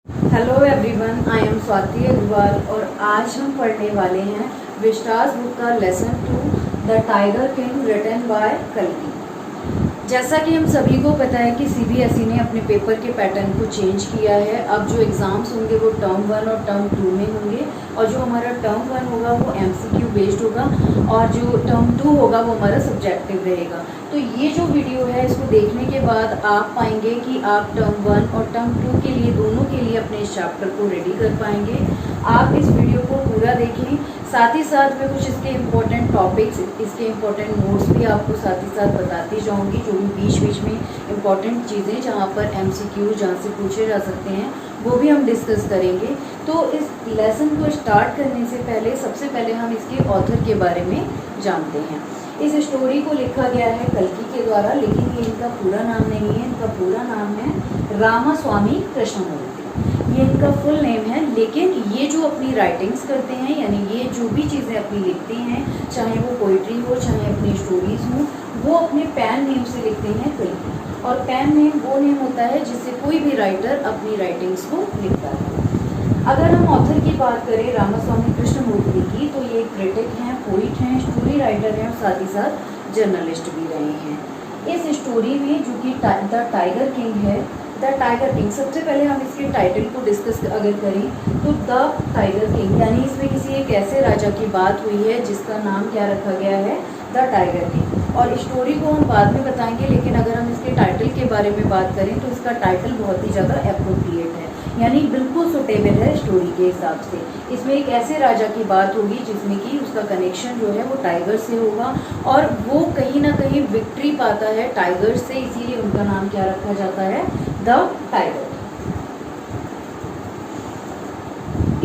Hello everyone, I am Swati Agarwal और आज हम पढ़ने वाले हैं विश्वास बुक का lesson 2 the tiger king written by कल्कि। जैसा कि हम सभी को पता है कि सीबीएसई ने अपने पेपर के पैटर्न को चेंज किया है। अब जो एग्ज़ाम्स होंगे वो टर्म 1 और टर्म 2 में होंगे और जो हमारा टर्म 1 होगा वो एमसीक्यू बेस्ड होगा और जो टर्म 2 होगा वो हमारा सब्जेक्टिव रहेगा। तो ये जो वीडियो है इसको देखने के बाद आप पाएंगे कि आप टर्म 1 और टर्म 2 के लिए दोनों के लिए अपने इस चैप्टर को रेडी कर पाएंगे। आप इस वीडियो को पूरा देखें, साथ ही साथ मैं कुछ इसके इम्पोर्टेंट टॉपिक्स, इसके इम्पोर्टेंट नोट्स भी आपको साथ ही साथ बताती जाऊंगी, जो भी बीच बीच में इम्पोर्टेंट चीज़ें जहां पर एमसीक्यू जहां से पूछे जा सकते हैं वो भी हम डिस्कस करेंगे। तो इस लेसन को स्टार्ट करने से पहले सबसे पहले हम इसके ऑथर के बारे में जानते हैं। इस स्टोरी को लिखा गया है कल्कि के द्वारा, लेकिन ये इनका पूरा नाम नहीं है। इनका पूरा नाम है रामास्वामी कृष्णमूर्ति, ये इनका फुल नेम है। लेकिन ये जो अपनी राइटिंग्स करते हैं, यानी ये जो भी चीज़ें अपनी लिखते हैं, चाहे वो पोइट्री हो चाहे अपनी स्टोरीज हो, वो अपने पैन नेम से लिखते हैं कल्कि। और पैन नेम वो नेम होता है जिससे कोई भी राइटर अपनी राइटिंग्स को लिखता है। अगर हम ऑथर की बात करें रामास्वामी कृष्णमूर्ति की, तो ये क्रिटिक हैं, पोइट हैं, स्टोरी राइटर हैं और साथ ही साथ जर्नलिस्ट भी रहे हैं। इस स्टोरी में जो कि द टाइगर किंग है, द टाइगर किंग, सबसे पहले हम इसके टाइटल को डिस्कस अगर करें तो द टाइगर किंग, यानी इसमें किसी एक ऐसे राजा की बात हुई है जिसका नाम क्या रखा गया है, द टाइगर किंग। और स्टोरी को हम बाद में बताएंगे, लेकिन अगर हम इसके टाइटल के बारे में बात करें तो इसका टाइटल बहुत ही ज़्यादा अप्रोप्रिएट है, यानी बिल्कुल सुटेबल है स्टोरी के हिसाब से। इसमें एक ऐसे राजा की बात होगी जिसमें कि उसका कनेक्शन जो है वो टाइगर से होगा और वो कहीं ना कहीं विक्ट्री पाता है टाइगर से, इसीलिए उनका नाम क्या रखा जाता है, द टाइगर।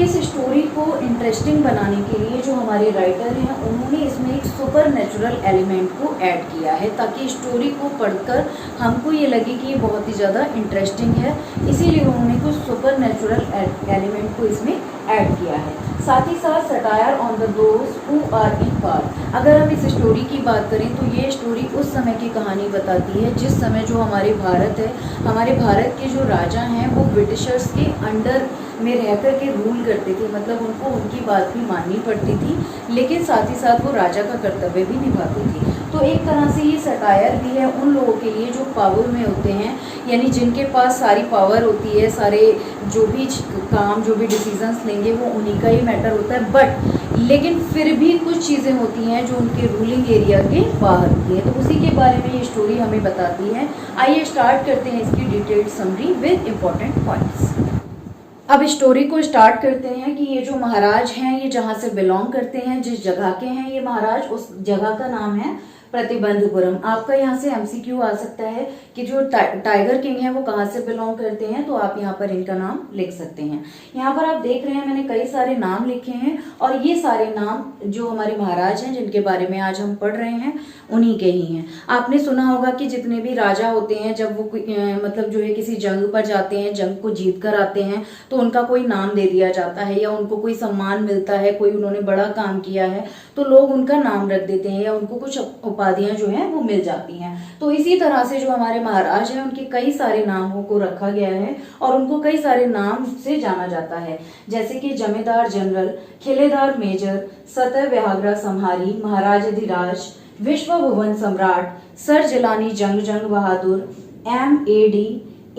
इस स्टोरी को इंटरेस्टिंग बनाने के लिए जो हमारे राइटर हैं उन्होंने इसमें एक सुपर नेचुरल एलिमेंट को ऐड किया है, ताकि स्टोरी को पढ़कर हमको ये लगे कि ये बहुत ही ज़्यादा इंटरेस्टिंग है। इसीलिए उन्होंने कुछ सुपर नेचुरल एलिमेंट को इसमें ऐड किया है। साथ ही साथ satire on the those who are in power. अगर हम इस स्टोरी की बात करें तो ये स्टोरी उस समय की कहानी बताती है जिस समय जो हमारे भारत है, हमारे भारत के जो राजा हैं वो ब्रिटिशर्स के अंडर में रहकर के रूल करते थे, मतलब उनको उनकी बात भी माननी पड़ती थी, लेकिन साथ ही साथ वो राजा का कर्तव्य भी निभाते थे। तो एक तरह से ये सटायर भी है उन लोगों के लिए जो पावर में होते हैं, यानी जिनके पास सारी पावर होती है, सारे जो भी काम, जो भी डिसीजंस लेंगे वो उन्हीं का ही मैटर होता है। बट लेकिन फिर भी कुछ चीज़ें होती हैं जो उनके रूलिंग एरिया के बाहर होती है, तो उसी के बारे में ये स्टोरी हमें बताती है। आइए स्टार्ट करते हैं इसकी detailed summary with important points. अब स्टोरी को स्टार्ट करते हैं कि ये जो महाराज हैं ये जहाँ से बिलोंग करते हैं, जिस जगह के हैं ये महाराज, उस जगह का नाम है प्रतिबंधपुरम। आपका यहाँ से एमसीक्यू आ सकता है कि जो टाइगर किंग है वो कहाँ से बिलोंग करते हैं, तो आप यहाँ पर इनका नाम लिख सकते हैं। यहाँ पर आप देख रहे हैं मैंने कई सारे नाम लिखे हैं और ये सारे नाम जो हमारे महाराज हैं जिनके बारे में आज हम पढ़ रहे हैं उन्हीं के ही हैं। आपने सुना होगा कि जितने भी राजा होते हैं जब वो मतलब जो है किसी जंग पर जाते हैं, जंग को जीत कर आते हैं, तो उनका कोई नाम दे दिया जाता है या उनको कोई सम्मान मिलता है, कोई उन्होंने बड़ा काम किया है तो लोग उनका नाम रख देते हैं या उनको कुछ उपाधियां जो हैं वो मिल जाती हैं। तो इसी तरह से जो हमारे महाराज हैं उनके कई सारे नामों को रखा गया है और उनको कई सारे नाम से जाना जाता है, जैसे कि जमींदार जनरल, खिलेदार मेजर, सतह व्याघ्रा संहारी, महाराज अधिराज, विश्व भुवन सम्राट, सर जिलानी जंग बहादुर, MAD,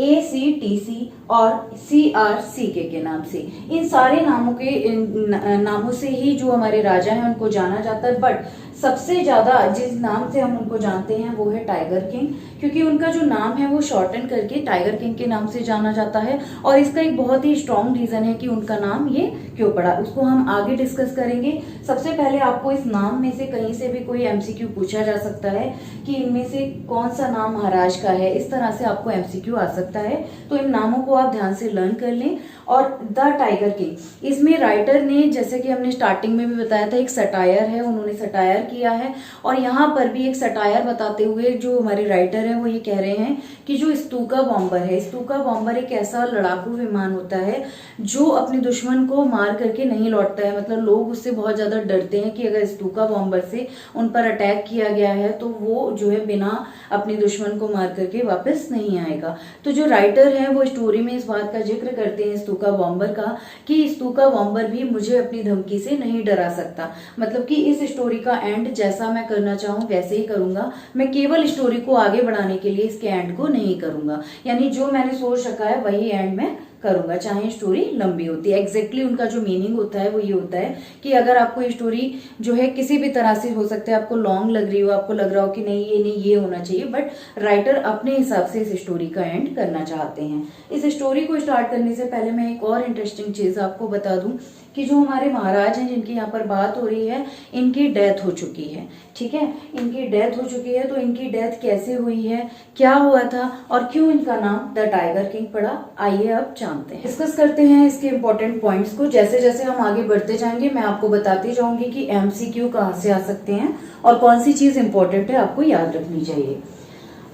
ACTC और CRCK के नाम से। इन सारे नामों से ही जो हमारे राजा हैं उनको जाना जाता है। बट सबसे ज्यादा जिस नाम से हम उनको जानते हैं वो है टाइगर किंग, क्योंकि उनका जो नाम है वो शॉर्टन करके टाइगर किंग के नाम से जाना जाता है। और इसका एक बहुत ही स्ट्रॉन्ग रीजन है कि उनका नाम ये क्यों पड़ा, उसको हम आगे डिस्कस करेंगे। सबसे पहले आपको इस नाम में से कहीं से भी कोई एमसीक्यू पूछा जा सकता है कि इनमें से कौन सा नाम महाराज का है, इस तरह से आपको एमसीक्यू आ सकता है। तो इन नामों को आप ध्यान से लर्न कर लें। और द टाइगर किंग, इसमें राइटर ने, जैसे कि हमने स्टार्टिंग में भी बताया था, एक सटायर है, उन्होंने सटायर किया है। और यहाँ पर भी एक सटायर बताते हुए जो हमारे राइटर हैं वो ये कह रहे हैं कि जो स्तूका बॉम्बर है, स्तूका बॉम्बर एक ऐसा लड़ाकू विमान होता है जो अपने दुश्मन को मार करके नहीं लौटता है। मतलब लोग उससे बहुत ज्यादा डरते हैं कि अगर स्तूका बॉम्बर से उन पर अटैक किया गया है तो वो जो है बिना अपने दुश्मन को मार करके वापस नहीं आएगा। तो जो राइटर है वो स्टोरी में इस बात का जिक्र करते हैं स्तूका बॉम्बर का कि स्तूका बॉम्बर भी मुझे अपनी धमकी से नहीं डरा सकता। मतलब कि इस स्टोरी का एंड जैसा मैं करना चाहूँ वैसे ही करूंगा, मैं केवल स्टोरी को आगे बढ़ाने के लिए इसके एंड को नहीं करूंगा। यानी जो मैंने सोच रखा है वही एंड में करूंगा, चाहे स्टोरी लंबी होती है। एग्जैक्टली उनका जो मीनिंग होता है वो ये होता है कि अगर आपको स्टोरी जो है किसी भी तरह से हो सकता है आपको लॉन्ग लग रही हो, आपको लग रहा हो कि नहीं ये होना चाहिए, बट राइटर अपने हिसाब से इस स्टोरी का एंड करना चाहते हैं। इस स्टोरी को स्टार्ट करने से पहले मैं एक और इंटरेस्टिंग चीज आपको बता दूं कि जो हमारे महाराज हैं जिनकी यहाँ पर बात हो रही है, इनकी डेथ हो चुकी है। ठीक है, इनकी डेथ हो चुकी है। तो इनकी डेथ कैसे हुई है, क्या हुआ था और क्यों इनका नाम द टाइगर किंग पड़ा, आइए अब जानते हैं, डिस्कस करते हैं इसके इंपॉर्टेंट पॉइंट्स को। जैसे जैसे हम आगे बढ़ते जाएंगे मैं आपको बताती जाऊंगी कि एमसीक्यू कहाँ से आ सकते हैं और कौन सी चीज इंपॉर्टेंट है आपको याद रखनी चाहिए।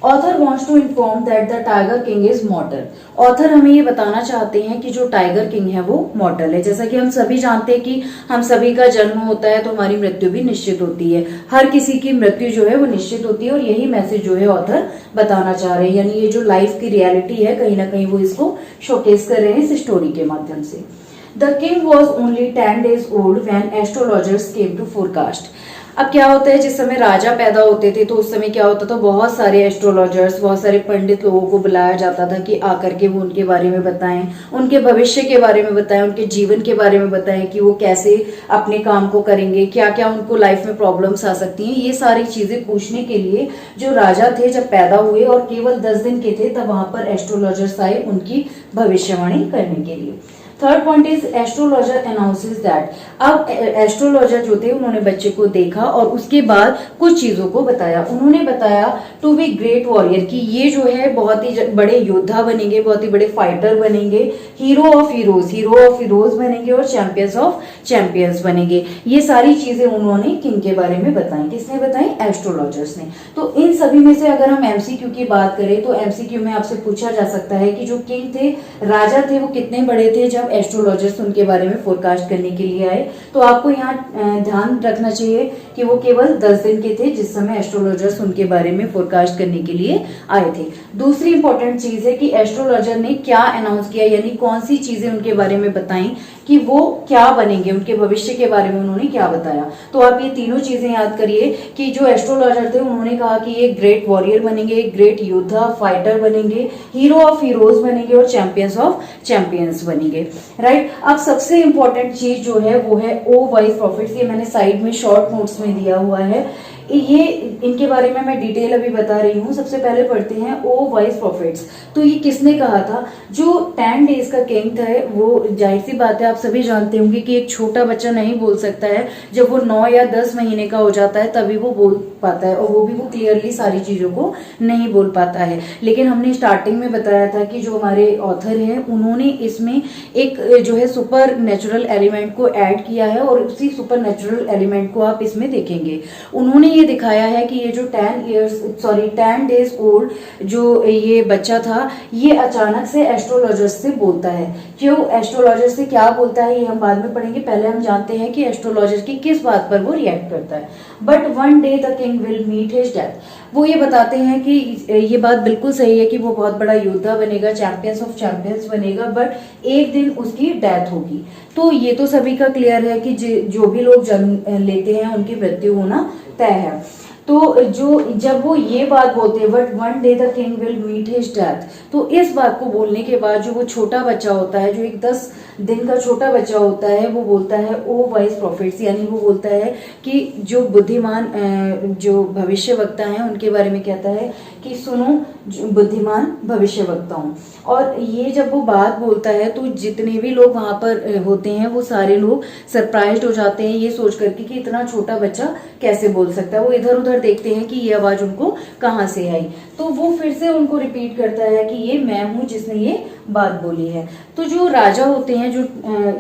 Author wants to inform that the tiger king is mortal. Author हमें ये बताना चाहते हैं कि जो टाइगर किंग है वो मॉर्टल है। जैसा कि हम सभी जानते हैं कि हम सभी का जन्म होता है तो हमारी मृत्यु भी निश्चित होती है। हर किसी की मृत्यु जो है वो निश्चित होती है और यही मैसेज जो है ऑथर बताना चाह रहे हैं। यानी ये जो लाइफ की रियलिटी है कहीं ना कहीं वो इसको शोकेस कर रहे हैं इस स्टोरी के माध्यम से। The king was only 10 days old when astrologers came to forecast. अब क्या होता है, जिस समय राजा पैदा होते थे तो उस समय क्या होता था, बहुत सारे एस्ट्रोलॉजर्स, बहुत सारे पंडित लोगों को बुलाया जाता था कि आकर के वो उनके बारे में बताएं, उनके भविष्य के बारे में बताएं, उनके जीवन के बारे में बताएं कि वो कैसे अपने काम को करेंगे, क्या क्या उनको लाइफ में प्रॉब्लम्स आ सकती हैं। ये सारी चीजें पूछने के लिए जो राजा थे जब पैदा हुए और केवल 10 दिन के थे तब वहां पर एस्ट्रोलॉजर्स आए उनकी भविष्यवाणी करने के लिए। Third point is astrologer announces that. अब एस्ट्रोलॉजर जो थे उन्होंने बच्चे को देखा और उसके बाद कुछ चीजों को बताया। उन्होंने बताया टू बी ग्रेट वॉरियर कि ये जो है बहुत ही बड़े योद्धा बनेंगे, बहुत ही बड़े फाइटर बनेंगे, हीरो ऑफ हीरोज बनेंगे और चैंपियंस ऑफ चैंपियंस बनेंगे। ये सारी चीजें उन्होंने किंग के बारे में बताई। किसने बताई? एस्ट्रोलॉजर्स ने। तो इन सभी में से अगर हम एमसीक्यू की बात करें तो एमसीक्यू में आपसे पूछा जा सकता है कि जो किंग थे, राजा थे, वो कितने बड़े थे जब एस्ट्रोलॉजर्स उनके बारे में फोरकास्ट करने के लिए आए। तो आपको यहाँ ध्यान रखना चाहिए कि वो केवल 10 दिन के थे जिस समय एस्ट्रोलॉजर्स उनके बारे में फोरकास्ट करने के लिए आए थे। दूसरी इंपॉर्टेंट चीज है कि एस्ट्रोलॉजर ने क्या अनाउंस किया, यानी कौन सी चीजें उनके बारे में बताई कि वो क्या बनेंगे, उनके भविष्य के बारे में उन्होंने क्या बताया। तो आप ये तीनों चीजें याद करिए कि जो एस्ट्रोलॉजर थे उन्होंने कहा कि ये ग्रेट वॉरियर बनेंगे, एक ग्रेट योद्धा फाइटर बनेंगे, हीरो ऑफ हीरोज बनेंगे और चैंपियंस ऑफ चैंपियंस बनेंगे। राइट। अब सबसे इंपॉर्टेंट चीज जो है वो है ओ वाइज प्रॉफिट्स। ये मैंने साइड में शॉर्ट नोट्स में दिया हुआ है, ये इनके बारे में मैं डिटेल अभी बता रही हूँ। सबसे पहले पढ़ते हैं ओ वाइज प्रॉफिट्स। तो ये किसने कहा था? जो 10 डेज का किंग था वो, जाहिर सी बात है आप सभी जानते होंगे कि एक छोटा बच्चा नहीं बोल सकता है, जब वो 9 या 10 महीने का हो जाता है तभी वो बोल पाता है, और वो भी वो क्लियरली सारी चीजों को नहीं बोल पाता है। लेकिन हमने स्टार्टिंग में बताया था कि जो हमारे ऑथर हैं उन्होंने इसमें एक जो है सुपर नेचुरल एलिमेंट को ऐड किया है और उसी सुपर नेचुरल एलिमेंट को आप इसमें देखेंगे। उन्होंने ये दिखाया है कि ये जो 10 डेज ओल्ड जो ये बच्चा था ये अचानक से एस्ट्रोलॉजर से बोलता है। क्यों एस्ट्रोलॉजर से क्या बोलता है ये हम बाद में पढ़ेंगे, पहले हम जानते हैं कि एस्ट्रोलॉजर की किस बात पर वो रिएक्ट करता है। But one day the king will meet his death. वो ये बताते हैं कि ये बात बिल्कुल सही है कि वो बहुत बड़ा योद्धा बनेगा, चैंपियंस ऑफ चैंपियंस बनेगा, बट एक दिन उसकी डेथ होगी। तो ये तो सभी का क्लियर है कि जो भी लोग जन्म लेते हैं उनकी मृत्यु होना तय है। तो जब वो ये बात बोलते हैं but one day the king will meet his death, तो इस बात को बोलने के बाद जो वो छोटा बच्चा होता है, जो एक 10 दिन का छोटा बच्चा होता है, वो बोलता है ओ वाइज प्रॉफिट्स, यानी वो बोलता है कि जो बुद्धिमान जो भविष्य वक्ता हैं उनके बारे में कहता है कि सुनो बुद्धिमान भविष्य वक्ता हूँ। और ये जब वो बात बोलता है तो जितने भी लोग वहां पर होते हैं वो सारे लोग सरप्राइज्ड हो जाते हैं ये सोच करके कि इतना छोटा बच्चा कैसे बोल सकता है। वो इधर उधर देखते हैं कि ये आवाज उनको कहाँ से आई। तो वो फिर से उनको रिपीट करता है कि ये मैं हूँ जिसने ये बात बोली है। तो जो राजा होते हैं, जो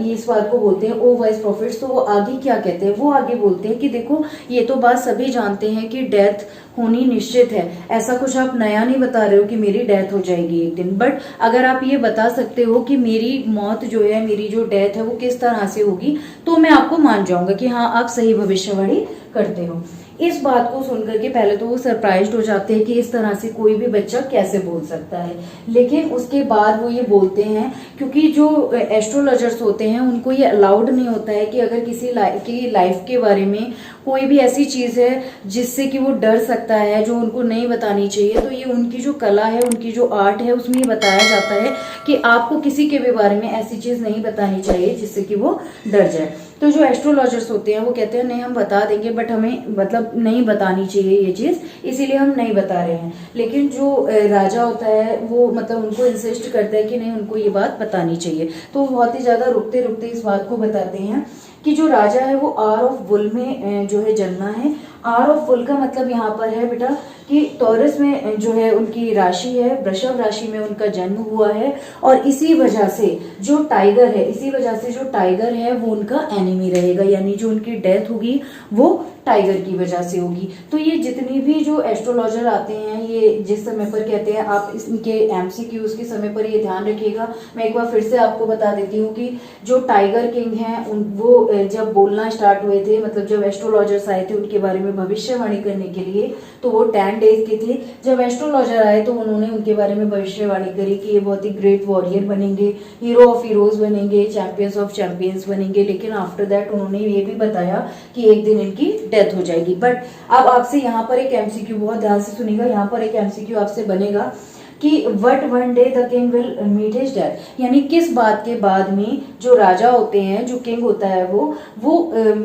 ये इस बात को बोलते हैं ओ वाइज प्रॉफिट्स, तो वो आगे क्या कहते हैं, वो आगे बोलते हैं कि देखो ये तो बात सभी जानते हैं कि डेथ होनी निश्चित है, ऐसा कुछ आप नया नहीं बता रहे हो कि मेरी डेथ हो जाएगी एक दिन, बट अगर आप ये बता सकते हो कि मेरी मौत जो है, मेरी जो डेथ है वो किस तरह से होगी, तो मैं आपको मान जाऊंगा कि हाँ आप सही भविष्यवाणी करते हो। इस बात को सुनकर के पहले तो वो सरप्राइज्ड हो जाते हैं कि इस तरह से कोई भी बच्चा कैसे बोल सकता है, लेकिन उसके बाद वो ये बोलते हैं, क्योंकि जो एस्ट्रोलॉजर्स होते हैं उनको ये अलाउड नहीं होता है कि अगर किसी की लाइफ के बारे में कोई भी ऐसी चीज है जिससे कि वो डर सकता है, जो उनको नहीं बतानी चाहिए, तो ये उनकी जो कला है, उनकी जो आर्ट है, उसमें ये बताया जाता है कि आपको किसी के भी बारे में ऐसी चीज नहीं बतानी चाहिए जिससे कि वो डर जाए। तो जो एस्ट्रोलॉजर्स होते हैं वो कहते हैं नहीं हम बता देंगे, बट हमें मतलब नहीं बतानी चाहिए ये चीज, इसीलिए हम नहीं बता रहे हैं। लेकिन जो राजा होता है वो मतलब उनको इंसिस्ट करता है कि नहीं उनको ये बात बतानी चाहिए। तो बहुत ही ज्यादा रुकते रुकते इस बात को बताते हैं कि जो राजा है वो आर ऑफ बुल में जो है जन्मा है। आर ऑफ बुल का मतलब यहाँ पर है बेटा कि टॉरस में जो है उनकी राशि है, वृषभ राशि में उनका जन्म हुआ है, और इसी वजह से जो टाइगर है, इसी वजह से जो टाइगर है वो उनका एनिमी रहेगा, यानी जो उनकी डेथ होगी वो टाइगर की वजह से होगी। तो ये जितनी भी जो एस्ट्रोलॉजर आते हैं ये जिस समय पर कहते हैं, आप इनके एमसीक्यूज के समय पर ये ध्यान रखिएगा। मैं एक बार फिर से आपको बता देती हूँ कि जो टाइगर किंग हैं वो जब बोलना स्टार्ट हुए थे, मतलब जब एस्ट्रोलॉजर्स आए थे उनके बारे में भविष्यवाणी करने के लिए, तो वो 10 डेज के थे। जब एस्ट्रोलॉजर आए तो उन्होंने उनके बारे में भविष्यवाणी करी कि ये बहुत ही ग्रेट वॉरियर बनेंगे, हीरो ऑफ हीरोज बनेंगे, चैंपियंस ऑफ चैंपियंस बनेंगे। लेकिन आफ्टर दैट उन्होंने ये भी बताया कि एक दिन इनकी डेथ हो जाएगी। बट अब आपसे यहाँ पर एक एमसीक्यू, बहुत ध्यान से सुनिएगा, यहाँ पर एक एमसीक्यू आपसे बनेगा कि what one day the king will meet his death, यानी किस बात के बाद में जो राजा होते हैं, जो किंग होता है वो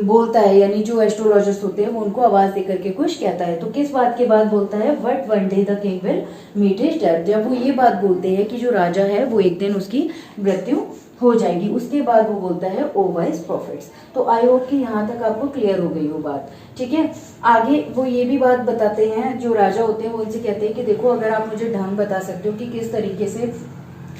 बोलता है, यानी जो एस्ट्रोलॉजर्स होते हैं वो उनको आवाज देकर के कुछ कहता है। तो किस बात के बाद बोलता है, what one day the king will meet his death, जब वो ये बात बोलते हैं कि जो राजा है वो एक दिन उसकी मृत्यु हो जाएगी, उसके बाद वो बोलता है ओ वाइज प्रॉफिट्स। तो आई होप कि यहाँ तक आपको क्लियर हो गई हो बात, ठीक है। आगे वो ये भी बात बताते हैं, जो राजा होते हैं वो इनसे कहते हैं कि देखो अगर आप मुझे ढंग बता सकते हो कि किस तरीके से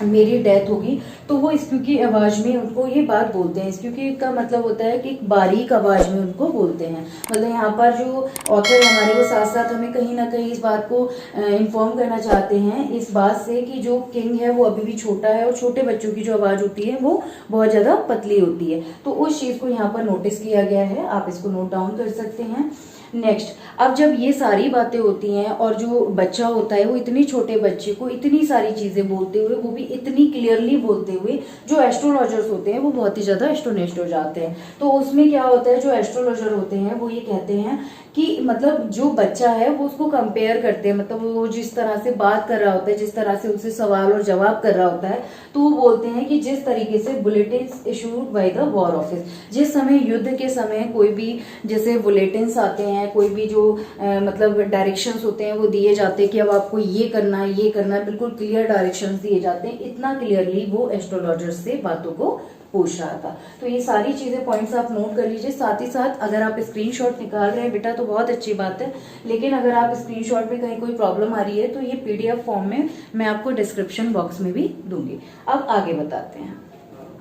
मेरी डेथ होगी, तो वो स्क्यू की आवाज में उनको ये बात बोलते हैं। स्क्यू की का मतलब होता है कि बारीक आवाज में उनको बोलते हैं। मतलब यहाँ पर जो ऑथर हमारे वो साथ साथ हमें कहीं ना कहीं इस बात को इन्फॉर्म करना चाहते हैं इस बात से कि जो किंग है वो अभी भी छोटा है, और छोटे बच्चों की जो आवाज होती है वो बहुत ज्यादा पतली होती है। तो उस चीज को यहाँ पर नोटिस किया गया है, आप इसको नोट डाउन कर सकते हैं। नेक्स्ट, अब जब ये सारी बातें होती हैं और जो बच्चा होता है वो इतनी छोटे बच्चे को इतनी सारी चीजें बोलते हुए, वो भी इतनी क्लियरली बोलते हुए, जो एस्ट्रोलॉजर्स होते हैं वो बहुत ही ज्यादा एस्टोनिश्ड हो जाते हैं। तो उसमें क्या होता है, जो एस्ट्रोलॉजर होते हैं वो ये कहते हैं कि मतलब जो बच्चा है वो उसको कंपेयर करते हैं, मतलब वो जिस तरह से बात कर रहा होता है, जिस तरह से उनसे सवाल और जवाब कर रहा होता है, तो वो बोलते हैं कि जिस तरीके से bulletins issued by the war office, जिस समय युद्ध के समय कोई भी जैसे बुलेटिन्स आते हैं, कोई भी जो मतलब डायरेक्शंस होते हैं वो दिए जाते हैं कि अब आपको ये करना है, ये करना है, बिल्कुल क्लियर डायरेक्शंस दिए जाते हैं। इतना क्लियरली वो एस्ट्रोलॉजर्स से बातों को पूछ रहा था। तो ये सारी चीजें पॉइंट्स आप नोट कर लीजिए। साथ ही साथ अगर आप स्क्रीनशॉट निकाल रहे हैं बेटा तो बहुत अच्छी बात है, लेकिन अगर आप स्क्रीनशॉट में कहीं कोई प्रॉब्लम आ रही है तो ये पीडीएफ फॉर्म में मैं आपको डिस्क्रिप्शन बॉक्स में भी दूंगी। अब आगे बताते हैं।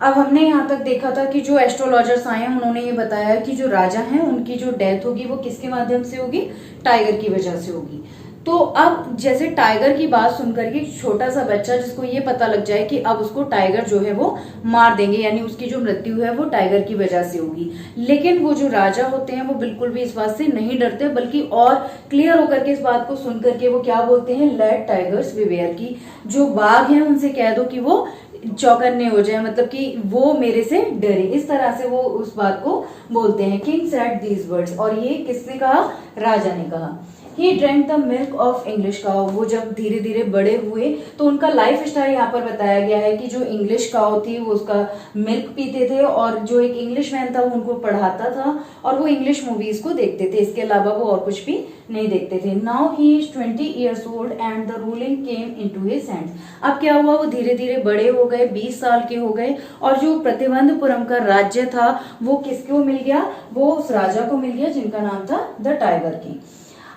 अब हमने यहाँ तक देखा था कि जो एस्ट्रोलॉजर्स आए हैं उन्होंने ये बताया कि जो राजा हैं उनकी जो डेथ होगी वो किसके माध्यम से होगी, टाइगर की वजह से होगी। तो अब जैसे टाइगर की बात सुनकर के छोटा सा बच्चा जिसको ये पता लग जाए कि अब उसको टाइगर जो है वो मार देंगे, यानी उसकी जो मृत्यु है वो टाइगर की वजह से होगी, लेकिन वो जो राजा होते हैं वो बिल्कुल भी इस बात से नहीं डरते, बल्कि और क्लियर होकर के इस बात को सुनकर के वो क्या बोलते हैं, लेट टाइगर्स बिवेयर, की जो बाघ है उनसे कह दो कि वो चौकन्ने हो जाए, मतलब कि वो मेरे से डरे, इस तरह से वो उस बात को बोलते हैं। किंग सेड दीज वर्ड्स, और ये किसने कहा, राजा ने कहा। He drank the milk of English cow, वो जब धीरे धीरे बड़े हुए तो उनका लाइफ स्टाइल यहाँ पर बताया गया है कि जो इंग्लिश काउ थी वो उसका मिल्क पीते थे, और जो एक इंग्लिश मैन था वो उनको पढ़ाता था, और वो इंग्लिश मूवीज को देखते थे, इसके अलावा वो और कुछ भी नहीं देखते थे। Now he is 20 years old and the ruling came into his hands. अब क्या हुआ, वो धीरे धीरे बड़े हो गए, 20 साल के हो गए, और जो प्रतिबंधपुरम का राज्य था वो किसको मिल गया, वो उस राजा को मिल गया जिनका नाम था द टाइगर किंग।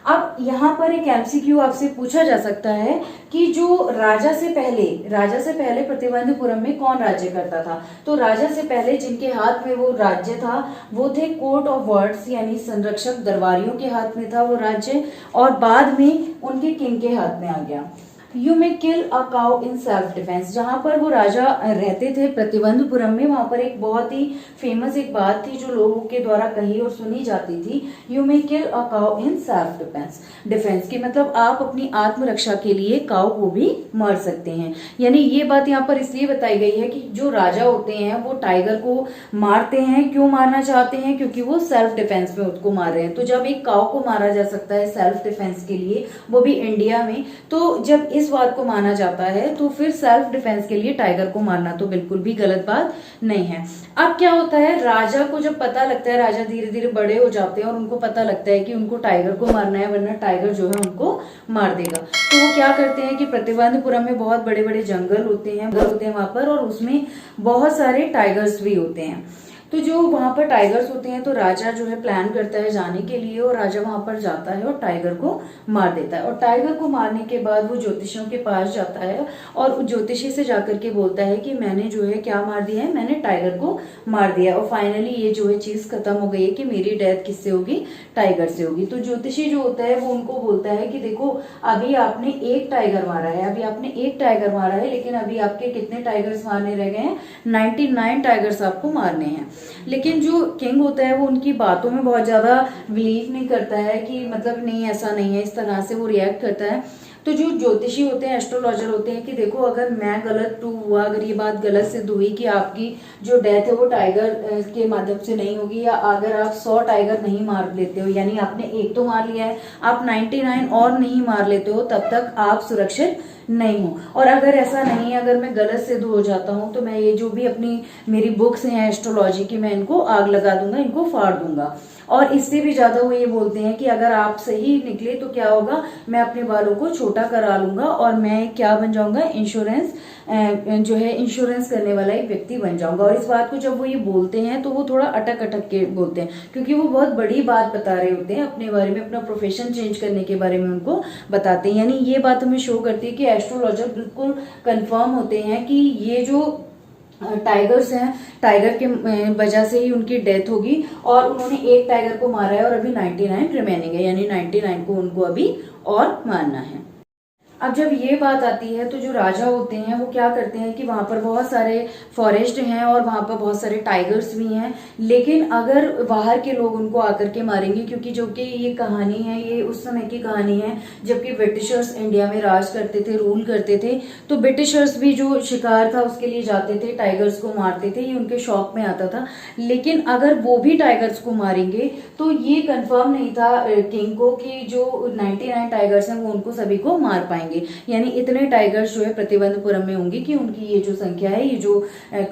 अब यहाँ पर एक एमसीक्यू आपसे पूछा जा सकता है कि जो राजा से पहले प्रतिबंधपुरम में कौन राज्य करता था। तो राजा से पहले जिनके हाथ में वो राज्य था वो थे कोर्ट ऑफ वर्ड्स, यानी संरक्षक दरबारियों के हाथ में था वो राज्य, और बाद में उनके किंग के हाथ में आ गया। You may kill a cow in self defence, जहां पर वो राजा रहते थे प्रतिबंधपुरम में, वहां पर एक बहुत ही फेमस एक बात थी जो लोगों के द्वारा कही और सुनी जाती थी, you may kill a cow in self defence की मतलब आप अपनी आत्मरक्षा के लिए काउ को भी मार सकते हैं। यानी ये बात यहाँ पर इसलिए बताई गई है कि जो राजा होते हैं वो टाइगर को मारते हैं, क्यों मारना चाहते हैं, क्योंकि वो सेल्फ डिफेंस में उसको मार रहे हैं। तो जब एक काउ को मारा जा सकता है सेल्फ डिफेंस के लिए, वो भी इंडिया में, तो जब इस बात को माना जाता है तो फिर सेल्फ डिफेंस के लिए टाइगर को मारना तो बिल्कुल भी गलत बात नहीं है। अब क्या होता है, राजा को जब पता लगता है, राजा धीरे धीरे बड़े हो जाते हैं और उनको पता लगता है कि उनको टाइगर को मारना है वरना टाइगर जो है उनको मार देगा। तो वो क्या करते हैं कि प्रतिबंधपुरम में बहुत बड़े बड़े जंगल होते हैं वहां पर, और उसमें बहुत सारे टाइगर्स भी होते हैं। तो जो वहां पर टाइगर्स होते हैं तो राजा जो है प्लान करता है जाने के लिए, और राजा वहां पर जाता है और टाइगर को मार देता है। और टाइगर को मारने के बाद वो ज्योतिषियों के पास जाता है और ज्योतिषी से जाकर के बोलता है कि मैंने जो है क्या मार दिया है, मैंने टाइगर को मार दिया, और फाइनली ये जो है चीज खत्म हो गई है कि मेरी डेथ किससे होगी, टाइगर से होगी। तो ज्योतिषी जो होता है वो उनको बोलता है कि देखो अभी आपने एक टाइगर मारा है, लेकिन अभी आपके कितने टाइगर्स मारने रह गए हैं, 99 टाइगर्स आपको मारने हैं। लेकिन जो किंग होता है वो उनकी बातों में बहुत ज्यादा बिलीव नहीं करता है कि मतलब नहीं ऐसा नहीं है, इस तरह से वो रिएक्ट करता है। तो जो ज्योतिषी होते हैं, एस्ट्रोलॉजर होते हैं कि देखो अगर मैं गलत प्रूव हुआ, अगर ये बात गलत सिद्ध हुई कि आपकी जो डेथ है वो टाइगर के माध्यम से नहीं होगी, या अगर आप 100 टाइगर नहीं मार लेते हो, यानी आपने एक तो मार लिया है, आप 99 और नहीं मार लेते हो, तब तक आप सुरक्षित नहीं हो। और अगर ऐसा नहीं है, अगर मैं गलत सिद्ध हो जाता हूं तो मैं ये जो भी अपनी मेरी बुक्स हैं एस्ट्रोलॉजी की, मैं इनको आग लगा दूंगा, इनको फाड़ दूंगा। और इससे भी ज्यादा वो ये बोलते हैं कि अगर आप सही निकले तो क्या होगा, मैं अपने बालों को छोटा करा लूंगा और मैं क्या बन जाऊंगा, इंश्योरेंस जो है इंश्योरेंस करने वाला एक व्यक्ति बन जाऊंगा। और इस बात को जब वो ये बोलते हैं तो वो थोड़ा अटक अटक के बोलते हैं, क्योंकि वो बहुत बड़ी बात बता रहे होते हैं अपने बारे में, अपना प्रोफेशन चेंज करने के बारे में उनको बताते हैं। यानी ये बात हमें शो करती है कि एस्ट्रोलॉजर बिल्कुल कंफर्म होते हैं कि ये जो टाइगर्स हैं, टाइगर के वजह से ही उनकी डेथ होगी, और उन्होंने एक टाइगर को मारा है और अभी 99 रिमेनिंग है, यानी 99 को उनको अभी और मारना है। अब जब ये बात आती है तो जो राजा होते हैं वो क्या करते हैं कि वहां पर बहुत सारे फॉरेस्ट हैं और वहां पर बहुत सारे टाइगर्स भी हैं, लेकिन अगर बाहर के लोग उनको आकर के मारेंगे, क्योंकि जो कि ये कहानी है ये उस समय की कहानी है जबकि ब्रिटिशर्स इंडिया में राज करते थे, रूल करते थे। तो ब्रिटिशर्स भी जो शिकार था उसके लिए जाते थे, टाइगर्स को मारते थे, ये उनके शौक में आता था। लेकिन अगर वो भी टाइगर्स को मारेंगे तो ये कंफर्म नहीं था किंग को कि जो 99 टाइगर्स हैं वो उनको सभी को मार पाएंगे, यानी इतने टाइगर्स जो है प्रतिबंधपुरम में होंगे कि उनकी ये जो संख्या है, ये जो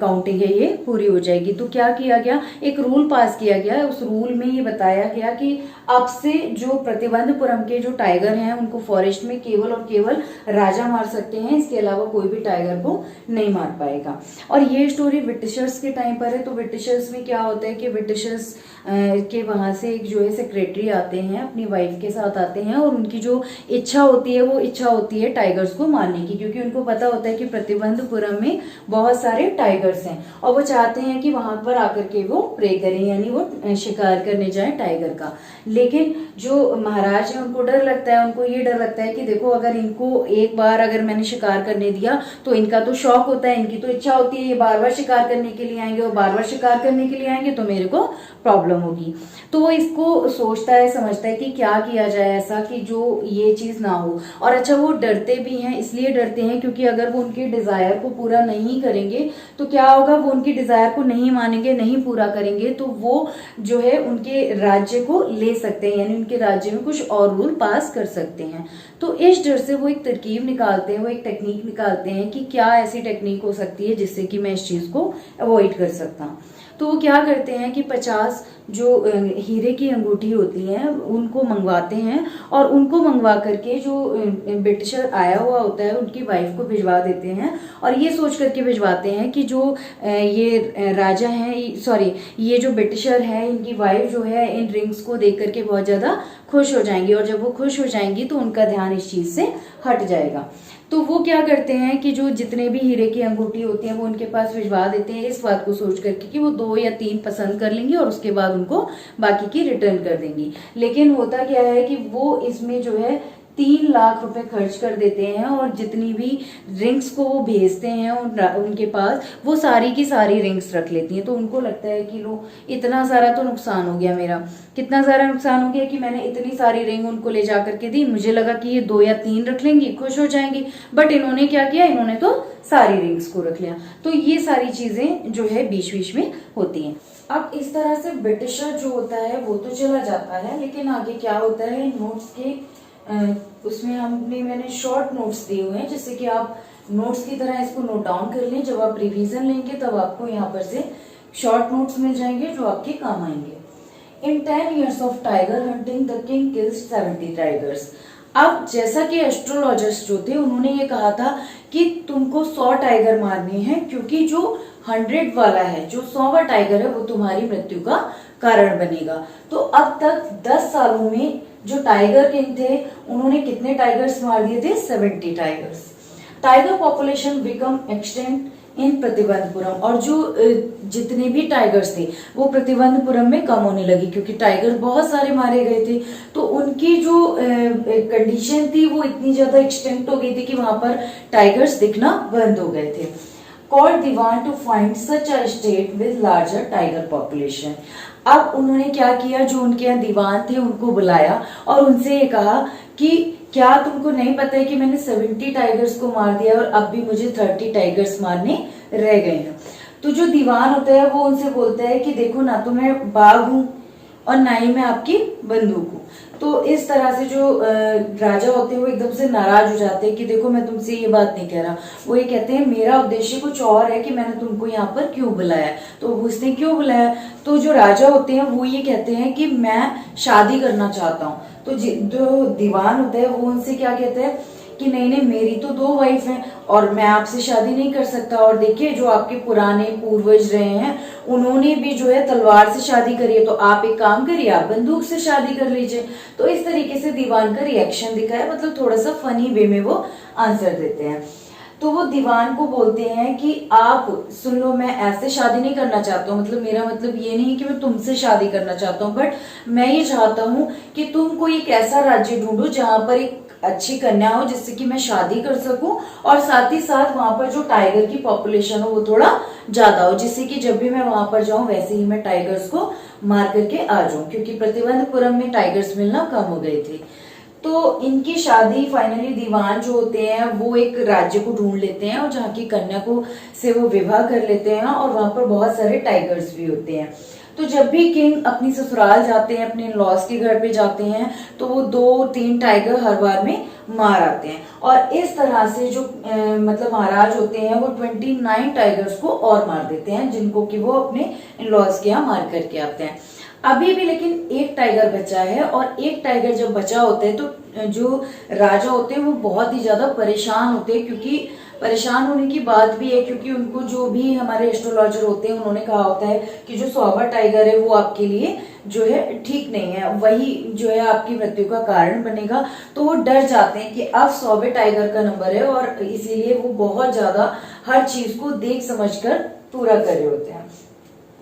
काउंटिंग है ये पूरी हो जाएगी। तो क्या किया गया, एक रूल पास किया गया, उस रूल में ये बताया गया कि अब से जो प्रतिबंधपुरम के जो टाइगर हैं उनको फॉरेस्ट में केवल और केवल राजा मार सकते हैं, इसके अलावा कोई भी टाइगर को नहीं मार पाएगा। और ये स्टोरी ब्रिटिशर्स के टाइम पर है। तो ब्रिटिशर्स में क्या होता है कि ब्रिटिशर्स के वहां से एक जो है सेक्रेटरी आते हैं, अपनी वाइफ के साथ आते हैं, और उनकी जो इच्छा होती है वो इच्छा होती है टाइगर्स को मारने की, क्योंकि उनको पता होता है कि प्रतिबंधपुरम में बहुत सारे टाइगर्स हैं और वो चाहते हैं कि वहां पर आकर के वो प्रे करें, यानी वो शिकार करने जाए टाइगर का। लेकिन जो महाराज है उनको डर लगता है, उनको ये डर लगता है कि देखो अगर इनको एक बार अगर मैंने शिकार करने दिया तो इनका तो शौक होता है, इनकी तो इच्छा होती है, ये बार बार शिकार करने के लिए आएंगे और बार बार शिकार करने के लिए आएंगे तो मेरे को प्रॉब्लम होगी। तो वो इसको सोचता है, समझता है कि क्या किया जाए ऐसा कि जो ये चीज ना हो। और अच्छा वो डरते भी हैं, इसलिए डरते हैं क्योंकि अगर वो उनके डिजायर को पूरा नहीं करेंगे तो क्या होगा, वो उनकी डिजायर को नहीं मानेंगे, नहीं पूरा करेंगे तो वो जो है उनके राज्य को ले सकते हैं, यानी उनके राज्य में कुछ और रूल पास कर सकते हैं। तो इस डर से वो एक तरकीब निकालते हैं, वो एक टेक्निक निकालते हैं कि क्या ऐसी टेक्निक हो सकती है जिससे कि मैं इस चीज़ को अवॉइड कर सकता हूँ। तो वो क्या करते हैं कि 50 जो हीरे की अंगूठी होती हैं उनको मंगवाते हैं, और उनको मंगवा करके जो ब्रिटिशर आया हुआ होता है उनकी वाइफ को भिजवा देते हैं, और ये सोच करके भिजवाते हैं कि जो ये राजा हैं, सॉरी ये जो ब्रिटिशर हैं, इनकी वाइफ जो है इन रिंग्स को देख करके बहुत ज़्यादा खुश हो जाएंगी, और जब वो खुश हो जाएंगी तो उनका ध्यान इस चीज़ से हट जाएगा। तो वो क्या करते हैं कि जो जितने भी हीरे की अंगूठी होती हैं वो उनके पास भिजवा देते हैं, इस बात को सोच करके कि वो 2 या 3 पसंद कर लेंगी और उसके बाद उनको बाकी की रिटर्न कर देंगी। लेकिन होता क्या है कि वो इसमें जो है 3 लाख रुपए खर्च कर देते हैं, और जितनी भी रिंग्स को वो भेजते हैं उनके पास, वो सारी की सारी रिंग्स रख लेती हैं। तो उनको लगता है कि लो इतना सारा तो नुकसान हो गया मेरा, कितना सारा नुकसान हो गया कि मैंने इतनी सारी रिंग उनको ले जा करके दी, मुझे लगा कि ये 2 या 3 रख लेंगी, खुश हो जाएंगी, बट इन्होंने क्या किया, इन्होंने तो सारी रिंग्स को रख लिया। तो ये सारी चीजें जो है बीच बीच में होती हैं। अब इस तरह से ब्रिटिशर जो होता है वो तो चला जाता है, लेकिन आगे क्या होता है, नोट्स के उसमें मैंने शॉर्ट नोट्स दिए हुए हैं, जिससे कि आप नोट्स की तरह इसको नोट डाउन कर लें। जब आप रिवीजन लेंगे तब आपको यहाँ पर से शॉर्ट नोट्स मिल जाएंगे जो आपके काम आएंगे। इन 10 years of tiger hunting, the king kills 70 tigers। अब जैसा कि एस्ट्रोलॉजर्स जो थे उन्होंने ये कहा था कि तुमको 100 टाइगर मारने हैं, क्योंकि जो 100 वाला है, जो 100वां टाइगर है, वो तुम्हारी मृत्यु का कारण बनेगा। तो अब तक 10 सालों में जो टाइगर किंग थे उन्होंने कितने टाइगर्स मार दिए थे, 70 tigers. Tiger population become extinct in प्रतिबंधपुरम, और जो जितने भी टाइगर्स थे वो प्रतिबंधपुरम में कम होने लगी, क्योंकि टाइगर बहुत सारे मारे गए थे। तो उनकी जो कंडीशन थी वो इतनी ज्यादा एक्सटेंट हो गई थी कि वहां पर टाइगर्स दिखना बंद हो गए थे। Called dewan to find such a state with larger tiger population. अब उन्होंने क्या किया, जो उनके यहाँ दीवान थे उनको बुलाया और उनसे ये कहा कि क्या तुमको नहीं पता है कि मैंने 70 टाइगर्स को मार दिया और अब भी मुझे 30 टाइगर्स मारने रह गए हैं। तो जो दीवान होता है वो उनसे बोलता है कि देखो ना तो मैं बाघ हूं और ना ही मैं आपकी बंदूक हूं। तो इस तरह से जो राजा होते हैं वो एकदम से नाराज हो जाते हैं कि देखो मैं तुमसे ये बात नहीं कह रहा। वो ये कहते हैं मेरा उद्देश्य कुछ और है कि मैंने तुमको यहाँ पर क्यों बुलाया। तो वो पूछते हैं क्यों बुलाया। तो जो राजा होते हैं वो ये कहते हैं कि मैं शादी करना चाहता हूँ। तो जो दीवान होता है वो उनसे क्या कहते हैं कि नहीं नहीं मेरी तो 2 वाइफ हैं और मैं आपसे शादी नहीं कर सकता। और देखिए जो आपके पुराने पूर्वज रहे हैं उन्होंने भी जो है तलवार से शादी करी है, तो आप एक काम करिए आप बंदूक से शादी कर लीजिए। तो इस तरीके से दीवान का रिएक्शन दिखाया, मतलब थोड़ा सा फनी वे में वो आंसर देते हैं। तो वो दीवान को बोलते हैं कि आप सुन लो, मैं ऐसे शादी नहीं करना चाहता हूँ, मतलब मेरा मतलब ये नहीं कि मैं तुमसे शादी करना चाहता हूँ, बट मैं ये चाहता हूँ कि तुम कोई एक ऐसा राज्य ढूंढो जहां पर एक अच्छी कन्या हो जिससे कि मैं शादी कर सकूं, और साथ ही साथ वहां पर जो टाइगर की पॉपुलेशन हो वो थोड़ा ज्यादा हो, जिससे कि जब भी मैं वहां पर जाऊं वैसे ही मैं टाइगर्स को मार करके आ जाऊं, क्योंकि प्रतिबंधपुरम में टाइगर्स मिलना कम हो गए थे। तो इनकी शादी फाइनली दीवान जो होते हैं वो एक राज्य को ढूंढ लेते हैं और जहाँ की कन्या को से वो विवाह कर लेते हैं, और वहां पर बहुत सारे टाइगर्स भी होते हैं। तो जब भी किंग अपनी ससुराल जाते हैं, अपने लॉस के घर पे जाते हैं, तो वो 2-3 टाइगर हर बार में मार आते हैं। और इस तरह से जो मतलब महाराज होते हैं वो 29 टाइगर्स को और मार देते हैं, जिनको कि वो अपने लॉस के यहाँ मार करके आते हैं। अभी भी लेकिन एक टाइगर बचा है, और एक टाइगर जब बचा होता है तो जो राजा होते हैं वो बहुत ही ज्यादा परेशान होते हैं, क्योंकि परेशान होने की बात भी है क्योंकि उनको जो भी हमारे एस्ट्रोलॉजर होते हैं उन्होंने कहा होता है कि जो 100वां टाइगर है वो आपके लिए जो है ठीक नहीं है, वही जो है आपकी मृत्यु का कारण बनेगा। तो वो डर जाते हैं कि अब 100वें टाइगर का नंबर है, और इसीलिए वो बहुत ज्यादा हर चीज को देख समझकर पूरा कर रहे होते हैं।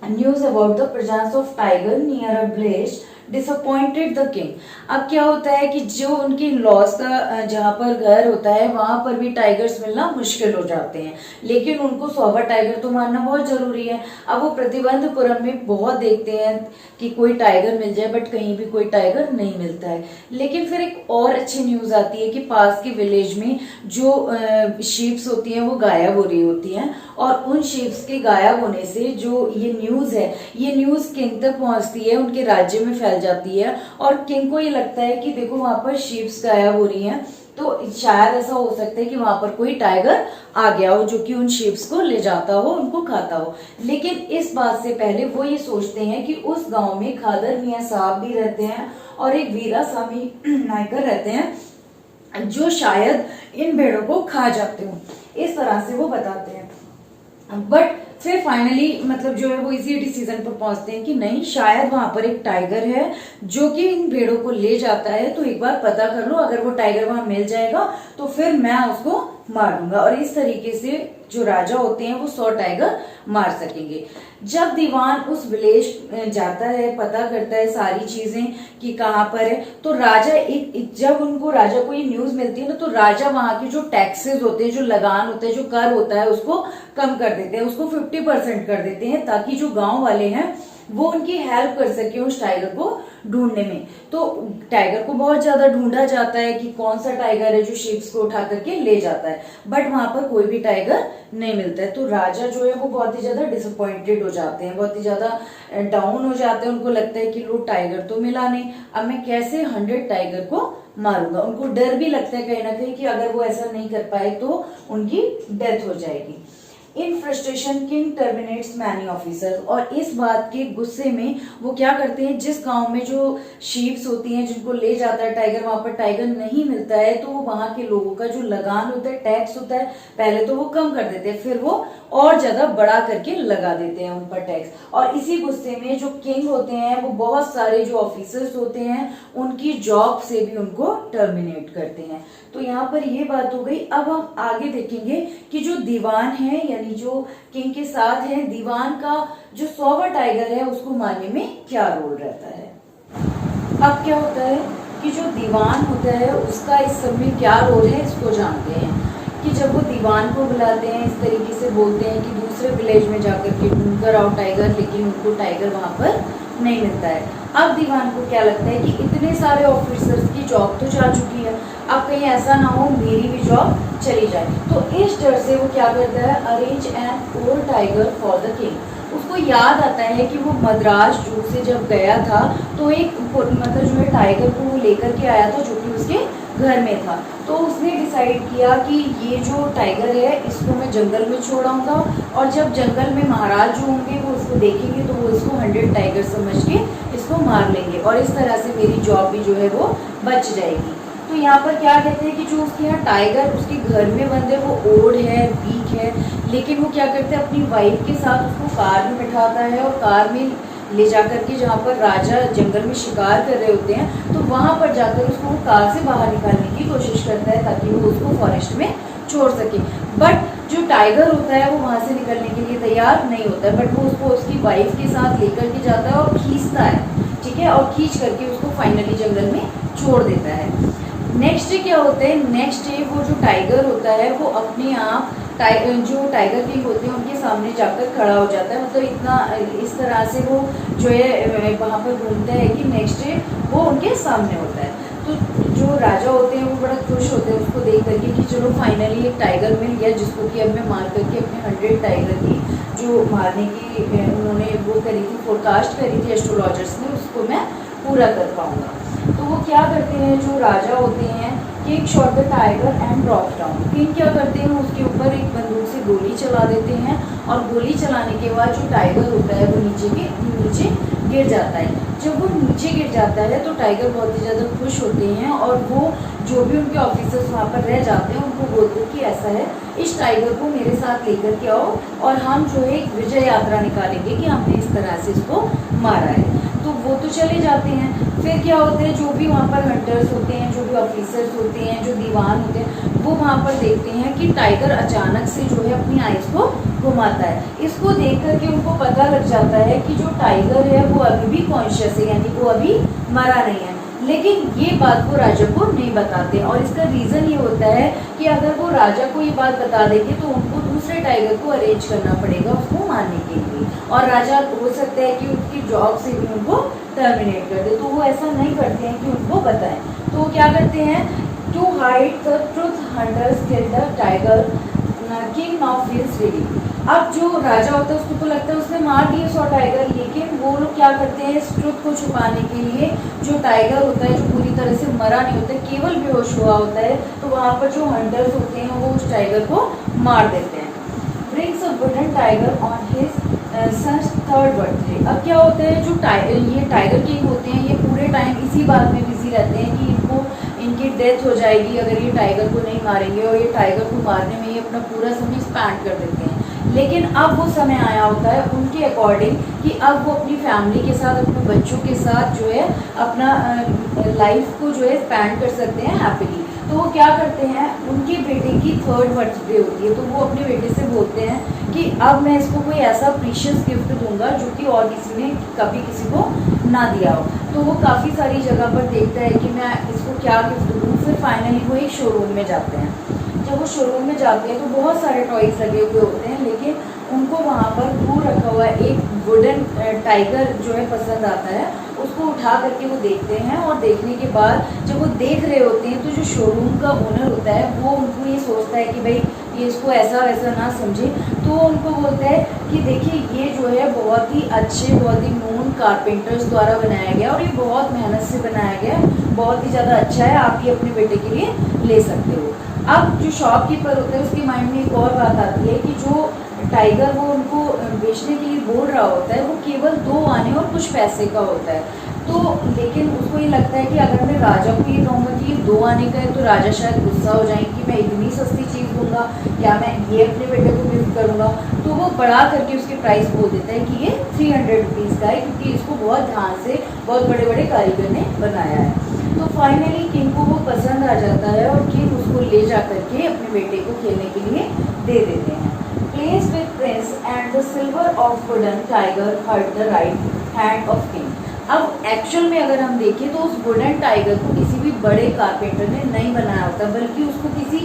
News about the presence of tiger near a village disappointed the king। अब क्या होता है कि जो उनकी लॉस का जहाँ पर घर होता है वहां पर भी टाइगर्स मिलना मुश्किल हो जाते हैं, लेकिन उनको 100वां टाइगर तो मारना बहुत जरूरी है। अब वो प्रतिबंधपुरम में बहुत देखते हैं कि कोई टाइगर मिल जाए, बट कहीं भी कोई टाइगर नहीं मिलता है। लेकिन फिर एक और अच्छी न्यूज आती है कि पास के विलेज में जो शीप्स होती हैं वो गायब हो रही होती हैं, और उन शीप्स के गायब होने से जो ये न्यूज है ये न्यूज किंग तक पहुंचती है, उनके राज्य में फैल जाती है, और किंग को ये लगता है कि देखो वहां पर शीप्स गायब हो रही हैं, तो शायद ऐसा हो सकता है कि वहां पर कोई टाइगर आ गया हो जो कि उन शीप्स को ले जाता हो, उनको खाता हो। लेकिन इस बात से पहले वो ये सोचते हैं कि उस गांव में खादर मियां साहब भी रहते हैं और एक वीरा स्वामी नायकर रहते हैं जो शायद इन भेड़ों को खा जाते हो। इस तरह से वो बताते हैं। बट फिर फाइनली मतलब जो है वो इसी डिसीजन पर पहुंचते हैं कि नहीं, शायद वहां पर एक टाइगर है जो कि इन भेड़ों को ले जाता है, तो एक बार पता कर लो, अगर वो टाइगर वहां मिल जाएगा तो फिर मैं उसको मार दूंगा। और इस तरीके से जो राजा होते हैं वो 100 टाइगर मार सकेंगे। जब दीवान उस विलेज जाता है, पता करता है सारी चीजें कि कहाँ पर है, तो राजा जब उनको राजा को ये न्यूज मिलती है ना, तो राजा वहां के जो टैक्सेस होते हैं, जो लगान होते हैं, जो कर होता है, उसको कम कर देते हैं, उसको 50% कर देते हैं, ताकि जो गांव वाले हैं वो उनकी हेल्प कर सके उस टाइगर को ढूंढने में। तो टाइगर को बहुत ज्यादा ढूंढा जाता है कि कौन सा टाइगर है जो शीप्स को उठा करके ले जाता है, बट वहां पर कोई भी टाइगर नहीं मिलता है। तो राजा जो है वो बहुत ही ज्यादा डिसअपॉइंटेड हो जाते हैं, बहुत ही ज्यादा डाउन हो जाते हैं। उनको लगता है कि लो टाइगर तो मिला नहीं, अब मैं कैसे 100 टाइगर को मारूंगा। उनको डर भी लगता है कहीं ना कहीं कि अगर वो ऐसा नहीं कर पाए तो उनकी डेथ हो जाएगी। In frustration king terminates many officer, और इस बात के गुस्से में वो क्या करते हैं, जिस गांव में जो शीप्स होती हैं जिनको ले जाता है टाइगर, वहां पर टाइगर नहीं मिलता है, तो वो वहां के लोगों का जो लगान होता है, टैक्स होता है, पहले तो वो कम कर देते हैं, फिर वो और ज्यादा बढ़ा करके लगा देते हैं उन पर टैक्स। और इसी गुस्से में जो किंग होते हैं वो बहुत सारे जो ऑफिसर्स होते हैं उनकी जॉब से भी उनको टर्मिनेट करते हैं। तो यहाँ पर ये बात हो गई। अब हम आगे देखेंगे कि जो दीवान है, यानी जो किंग के साथ है, दीवान का जो 100वां टाइगर है उसको मारने में क्या रोल रहता है। अब क्या होता है कि जो दीवान होता है उसका इस सब में क्या रोल है, इसको जानते हैं कि जब वो दीवान को बुलाते हैं, इस तरीके से बोलते हैं कि दूसरे विलेज में जाकर के ढूंढ कर आओ टाइगर, लेकिन उनको टाइगर वहां पर नहीं मिलता है। अब दीवान को क्या लगता है कि इतने सारे ऑफिसर्स की जॉब तो जा चुकी है, अब कहीं ऐसा ना हो मेरी भी जॉब चली जाए। तो इस डर से वो क्या करता है, arrange an old tiger for the king. उसको याद आता है कि वो मद्रास जू से जब गया था तो एक मतलब जो है टाइगर को वो लेकर के आया था जो कि उसके घर में था। तो उसने डिसाइड किया कि ये जो टाइगर है इसको मैं जंगल में छोड़ाऊंगा, और जब जंगल में महाराज जो होंगे वो इसको देखेंगे तो वो इसको 100 टाइगर समझ के इसको मार लेंगे, और इस तरह से मेरी जॉब भी जो है वो बच जाएगी। तो यहाँ पर क्या कहते हैं कि जो उसके यहाँ टाइगर उसके घर में बंद है वो ओल्ड है, वीक है, लेकिन वो क्या करते हैं अपनी वाइफ के साथ उसको कार में बिठाता है और कार में ले जाकर के जहाँ पर राजा जंगल में शिकार कर रहे होते हैं तो वहां पर जाकर उसको वो कार से बाहर निकालने की कोशिश करता है ताकि वो उसको फॉरेस्ट में छोड़ सके। बट जो टाइगर होता है वो वहां से निकलने के लिए तैयार नहीं होता है, बट वो उसको उसकी वाइफ के साथ लेकर के जाता है और खींचता है, ठीक है, और खींच करके उसको फाइनली जंगल में छोड़ देता है। नेक्स्ट डे क्या होता है, नेक्स्ट डे वो जो टाइगर होता है वो अपने आप जो टाइगर किंग होते हैं उनके सामने जाकर खड़ा हो जाता है, मतलब इतना इस तरह से वो जो है वहाँ पर घूमता है कि नेक्स्ट डे वो उनके सामने होता है। तो जो राजा होते हैं वो बड़ा खुश होते हैं उसको देख करके कि चलो फाइनली एक टाइगर मिल गया जिसको कि अब मैं मार करके अपने 100 टाइगर की जो मारने की उन्होंने वो करी थी, फोरकास्ट करी थी एस्ट्रोलॉजर्स ने, उसको मैं पूरा कर पाऊंगा। तो वो क्या करते हैं, जो राजा होते हैं, king shot the tiger and drop down. King क्या करते हैं, उसके ऊपर एक बंदूक से गोली चला देते हैं, और गोली चलाने के बाद जो टाइगर होता है वो नीचे गिर जाता है। जब वो नीचे गिर जाता है तो टाइगर बहुत ही ज़्यादा खुश होते हैं, और वो जो भी उनके ऑफिसर्स वहाँ पर रह जाते हैं उनको बोलते हैं कि ऐसा है, इस टाइगर को मेरे साथ लेकर के आओ और हम जो है एक विजय यात्रा निकालेंगे कि हमने इस तरह से इसको मारा है। तो वो तो चले जाते हैं। फिर क्या होते हैं, जो भी वहाँ पर हंटर्स होते हैं, जो भी ऑफिसर्स होते हैं, जो दीवान होते हैं, वो वहाँ पर देखते हैं कि टाइगर अचानक से जो है अपनी आइज को घुमाता है। इसको देख करके उनको पता लग जाता है कि जो टाइगर है वो अभी भी कॉन्शियस है, यानी वो अभी मरा नहीं है। लेकिन ये बात वो राजा को नहीं बताते, और इसका रीजन ये होता है कि अगर वो राजा को ये बात बता देंगे तो उनको दूसरे टाइगर को अरेंज करना पड़ेगा उसको मारने के लिए, और राजा हो सकता है कि उनकी जॉब से भी उनको टर्मिनेट कर दे। तो वो ऐसा नहीं करते हैं कि उनको बताएं। तो वो क्या करते हैं, to hide the truth hunters kill the tiger, king now feels relief. अब जो राजा होता है उसको तो लगता है उसने मार दिया 100 टाइगर, लेकिन वो लोग क्या करते हैं, इस ट्रुथ को छुपाने के लिए जो टाइगर होता है जो पूरी तरह से मरा नहीं होता है, केवल बेहोश हुआ होता है, तो वहाँ पर जो हंटर्स होते हैं वो उस टाइगर को मार देते हैं। Brings a wooden tiger on his sons 3rd birthday. अब क्या होता है, जो ये टाइगर किंग होते हैं ये पूरे टाइम इसी बात में बिजी रहते हैं कि इनकी डेथ हो जाएगी अगर ये टाइगर को नहीं मारेंगे, और ये टाइगर को मारने में ये अपना पूरा समय स्पेंड कर देते हैं। लेकिन अब वो समय आया होता है उनके अकॉर्डिंग कि अब वो अपनी फैमिली के साथ, अपने बच्चों के साथ जो है अपना लाइफ को जो है स्पेंड कर सकते हैं हैप्पीली। तो वो क्या करते हैं, उनके बेटे की 3rd बर्थडे होती है, तो वो अपने बेटे से बोलते हैं कि अब मैं इसको कोई ऐसा प्रीशियस गिफ्ट दूंगा जो कि और किसी ने कभी किसी को ना दिया हो। तो वो काफ़ी सारी जगह पर देखता है कि मैं इसको क्या गिफ्ट दूँ। फिर फाइनली वो एक शोरूम में जाते हैं। जब वो शोरूम में जाते हैं तो बहुत सारे टॉयज लगे हुए होते हैं, लेकिन उनको वहाँ पर दूर रखा हुआ एक वुडन टाइगर जो है पसंद आता है। उसको उठा करके वो देखते हैं, और देखने के बाद जब वो देख रहे होते हैं तो जो शोरूम का ओनर होता है वो उनको ये सोचता है कि भाई ये इसको ऐसा वैसा ना समझे, तो वो उनको बोलता है कि देखिए ये जो है बहुत ही अच्छे, बहुत ही नोन कारपेंटर्स द्वारा बनाया गया, और ये बहुत मेहनत से बनाया गया, बहुत ही ज़्यादा अच्छा है, आप ये अपने बेटे के लिए ले सकते हो। अब जो शॉपकीपर होता है उसके माइंड में एक और बात आती है कि जो टाइगर वो उनको बेचने के लिए बोल रहा होता है वो केवल 2 आने और कुछ पैसे का होता है। तो लेकिन उसको ये लगता है कि अगर मैं राजा को ये कहूँगा कि ये 2 आने का है तो राजा शायद गुस्सा हो जाएंगे कि मैं इतनी सस्ती चीज़ दूंगा, क्या मैं ये अपने बेटे को गिफ्ट करूँगा। तो वो बढ़ा करके उसके प्राइस बोल देता है कि ये 300 रुपीज़ का है, क्योंकि इसको बहुत ध्यान से बहुत बड़े बड़े कारीगर ने बनाया है। तो फाइनली किंग को वो पसंद आ जाता है, और किंग उसको ले जा करके अपने बेटे को खेलने के लिए दे देते हैं। Place with prince and the silver of wooden tiger hurt the right hand of king. अब एक्चुअल में अगर हम देखें तो उस वुडन टाइगर को किसी भी बड़े कारपेंटर ने नहीं बनाया होता, बल्कि उसको किसी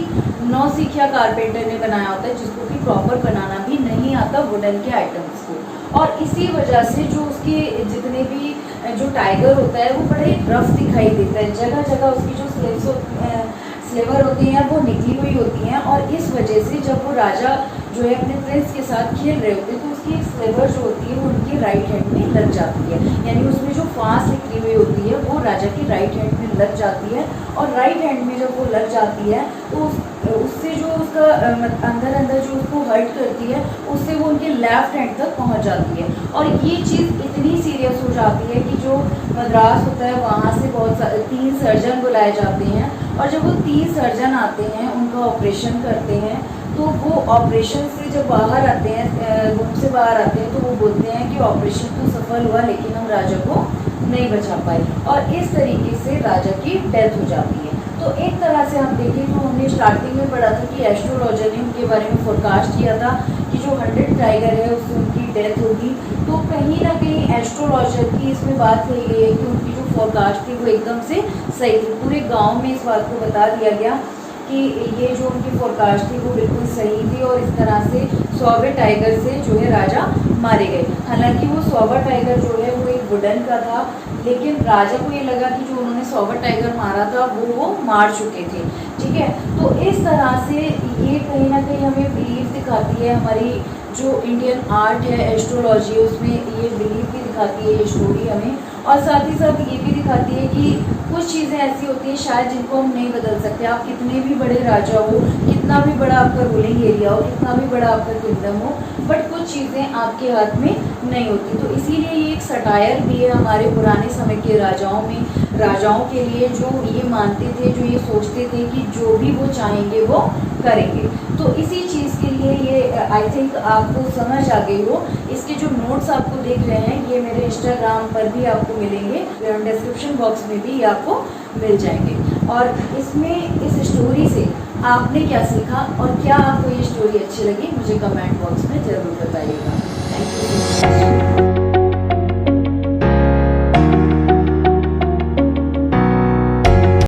नौसिखिया कारपेंटर ने बनाया होता है जिसको कि प्रॉपर बनाना भी नहीं आता वुडन के आइटम्स को। और इसी वजह से जो उसके जितने भी जो टाइगर होता है वो बड़े रफ दिखाई देता है, जगह जगह उसकी जो स्लेवर होती हैं वो निकली हुई होती हैं, और इस वजह से जब वो राजा जो है अपने प्रिंस के साथ खेल रहे होते हैं तो उसकी एक स्लेवर जो होती है वो उनकी राइट हैंड में लग जाती है, यानी उसमें जो फांस निकली हुई होती है वो राजा की राइट हैंड में लग जाती है। और राइट हैंड में जब वो लग जाती है तो उससे जो उसका अंदर अंदर जो उसको हर्ट करती है उससे वो उनके लेफ्ट हैंड तक पहुंच जाती है। और ये चीज़ इतनी सीरियस हो जाती है कि जो मद्रास होता है वहाँ से बहुत 3 सर्जन बुलाए जाते हैं, और जब वो 3 सर्जन आते हैं उनका ऑपरेशन करते हैं, तो वो ऑपरेशन से जब बाहर आते हैं, रूम से बाहर आते हैं, तो वो बोलते हैं कि ऑपरेशन तो सफल हुआ लेकिन हम राजा को नहीं बचा पाए, और इस तरीके से राजा की डेथ हो जाती है। तो एक तरह से हम देखें तो हमने स्टार्टिंग में पढ़ा था कि एस्ट्रोलॉजर ने उनके बारे में फोरकास्ट किया था कि जो 100 टाइगर है उससे उनकी डेथ होगी। तो कहीं ना कहीं एस्ट्रोलॉजर की इसमें बात कही गई है कि उनकी जो फोरकास्ट थी वो एकदम से सही थी। पूरे गाँव में इस बात को बता दिया गया कि ये जो उनकी फोरकास्ट थी वो बिल्कुल सही थी, और इस तरह से 100वें टाइगर से जो है राजा मारे गए। हालांकि वो 100वां टाइगर जो है वो एक वुडन का था, लेकिन राजा को ये लगा कि जो उन्होंने 100वां टाइगर मारा था वो मार चुके थे। ठीक है, तो इस तरह से ये कहीं ना कहीं हमें बिलीव दिखाती है, हमारी जो इंडियन आर्ट है एस्ट्रोलॉजी उसमें ये बिलीव भी दिखाती है ये स्टोरी हमें, और साथ ही साथ ये भी दिखाती है कि कुछ चीज़ें ऐसी होती हैं शायद जिनको हम नहीं बदल सकते। आप कितने भी बड़े राजा हो, कितना भी बड़ा आपका रूलिंग एरिया हो, कितना भी बड़ा आपका किंगडम हो, बट कुछ चीज़ें आपके हाथ में नहीं होती। तो इसीलिए ये एक सटायर भी है हमारे पुराने समय के राजाओं के लिए, जो ये मानते थे, जो ये सोचते थे कि जो भी वो चाहेंगे वो करेंगे। तो इसी चीज़ के लिए ये आई थिंक आपको समझ आ गई हो। इसके जो नोट्स आपको देख रहे हैं ये मेरे इंस्टाग्राम पर भी आपको मिलेंगे, डिस्क्रिप्शन बॉक्स में भी आपको मिल जाएंगे। और इसमें इस स्टोरी से आपने क्या सीखा और क्या आपको ये स्टोरी अच्छी लगी मुझे कमेंट बॉक्स में ज़रूर बताइएगा। Thank you.